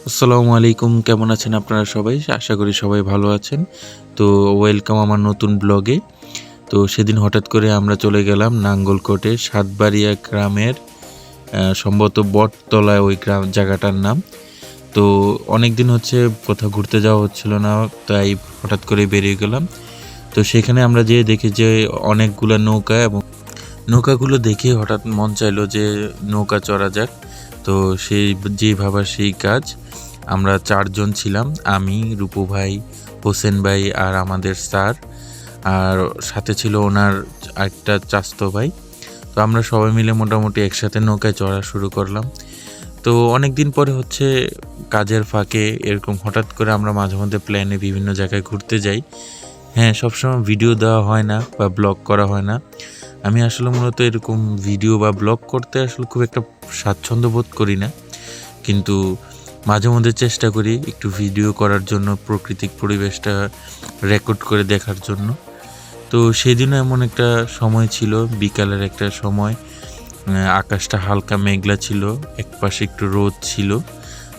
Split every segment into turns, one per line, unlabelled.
আসসালামু আলাইকুম, কেমন আছেন আপনারা সবাই? আশা করি সবাই ভালো আছেন। তো ওয়েলকাম আমার নতুন ব্লগে। তো সেদিন হঠাৎ করে আমরা চলে গেলাম নাঙ্গলকোটে সাতবাড়িয়া গ্রামের সম্ভবত বটতলায় ওই জায়গাটার নাম। তো অনেক দিন হচ্ছে কোথাও ঘুরতে যাওয়া হচ্ছিল না, তাই হঠাৎ করে বেরিয়ে গেলাম। তো সেখানে আমরা যেয়ে দেখি যে অনেকগুলা নৌকা, এবং নৌকাগুলো দেখে হঠাৎ মন চাইলো যে নৌকা চড়া যাক। তো সেই যে ভাবা সেই কাজ। আমরা 4 জন ছিলাম, আমি, রূপু ভাই, হোসেন ভাই আর আমাদের স্যার, আর সাথে ছিল ওনার একটা চাচতো ভাই। তো আমরা সবাই মিলে মোটামুটি একসাথে নৌকায় চড়া শুরু করলাম। তো অনেক দিন পরে হচ্ছে কাজের ফাঁকে এরকম হঠাৎ করে আমরা মাঝে মধ্যে প্ল্যানে বিভিন্ন জায়গায় ঘুরতে যাই। হ্যাঁ, সবসময় ভিডিও দেওয়া হয় না বা ব্লগ করা হয় না। আমি আসলে মূলত এরকম ভিডিও বা ব্লগ করতে আসলে খুব একটা স্বাচ্ছন্দ্য বোধ করি না, কিন্তু মাঝে মধ্যে চেষ্টা করি একটু ভিডিও করার জন্য, প্রাকৃতিক পরিবেশটা রেকর্ড করে দেখার জন্য। তো সেদিনও এমন একটা সময় ছিল, বিকালের একটা সময়, আকাশটা হালকা মেঘলা ছিল, একপাশে একটু রোদ ছিল।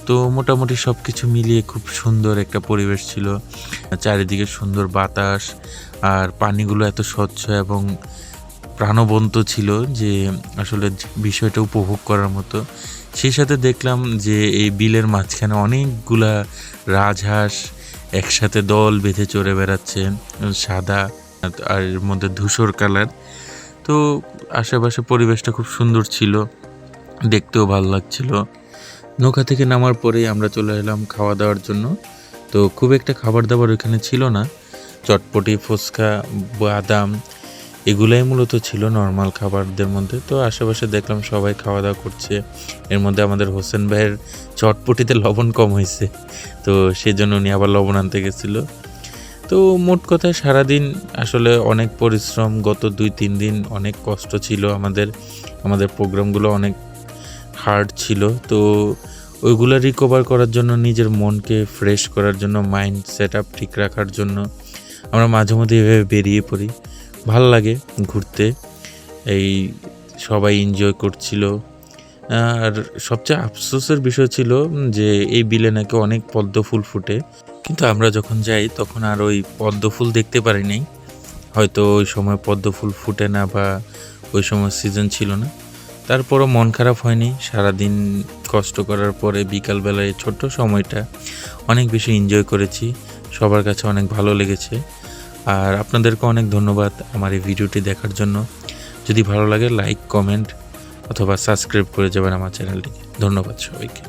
তো মোটামুটি সব কিছু মিলিয়ে খুব সুন্দর একটা পরিবেশ ছিল। চারিদিকে সুন্দর বাতাস, আর পানিগুলো এত স্বচ্ছ এবং প্রাণবন্ত ছিল যে আসলে বিষয়টা উপভোগ করার মতো। সেই সাথে দেখলাম যে এই বিলের মাঝখানে অনেকগুলা রাজহাঁস একসাথে দল বেঁধে চড়ে বেড়াচ্ছে, সাদা আর এর মধ্যে ধূসর কালার। তো আশেপাশে পরিবেশটা খুব সুন্দর ছিল, দেখতেও ভালো লাগছিল। নৌকা থেকে নামার পরেই আমরা চলে এলাম খাওয়া দাওয়ার জন্য। তো খুব একটা খাবার দাবার ওখানে ছিল না, চটপটি, ফুচকা, বাদাম, এগুলাই মূলত ছিল নর্মাল খাবারদের মধ্যে। তো আশেপাশে দেখলাম সবাই খাওয়া দাওয়া করছে। এর মধ্যে আমাদের হোসেন ভাইয়ের চটপটিতে লবণ কম হয়েছে, তো সেই জন্য উনি আবার লবণ আনতে গেছিলো। তো মোট কথায় সারাদিন আসলে অনেক পরিশ্রম, গত 2-3 দিন অনেক কষ্ট ছিল আমাদের প্রোগ্রামগুলো অনেক হার্ড ছিল। তো ওইগুলো রিকভার করার জন্য, নিজের মনকে ফ্রেশ করার জন্য, মাইন্ড সেট আপ ঠিক রাখার জন্য আমরা মাঝে মধ্যে এভাবে বেরিয়ে পড়ি। ভাল লাগে ঘুরতে, এই সবাই এনজয় করছিল। আর সবচেয়ে আফসোসের বিষয় ছিল যে এই বিলে নাকি অনেক পদ্ম ফুল ফুটে, কিন্তু আমরা যখন যাই তখন আর ওই পদ্ম ফুল দেখতে পারি নাই। হয়তো ওই সময় পদ্ম ফুল ফুটে না, বা ওই সময় সিজন ছিল না। তারপরও মন খারাপ হয়নি। সারাদিন কষ্ট করার পরে বিকালবেলায় ছোট্ট সময়টা অনেক বেশি এনজয় করেছি, সবার কাছে অনেক ভালো লেগেছে। আর আপনাদেরকে অনেক ধন্যবাদ আমার এই ভিডিওটি দেখার জন্য। যদি ভালো লাগে লাইক, কমেন্ট অথবা সাবস্ক্রাইব করে যাবেন আমার চ্যানেলটিকে। ধন্যবাদ সবাইকে।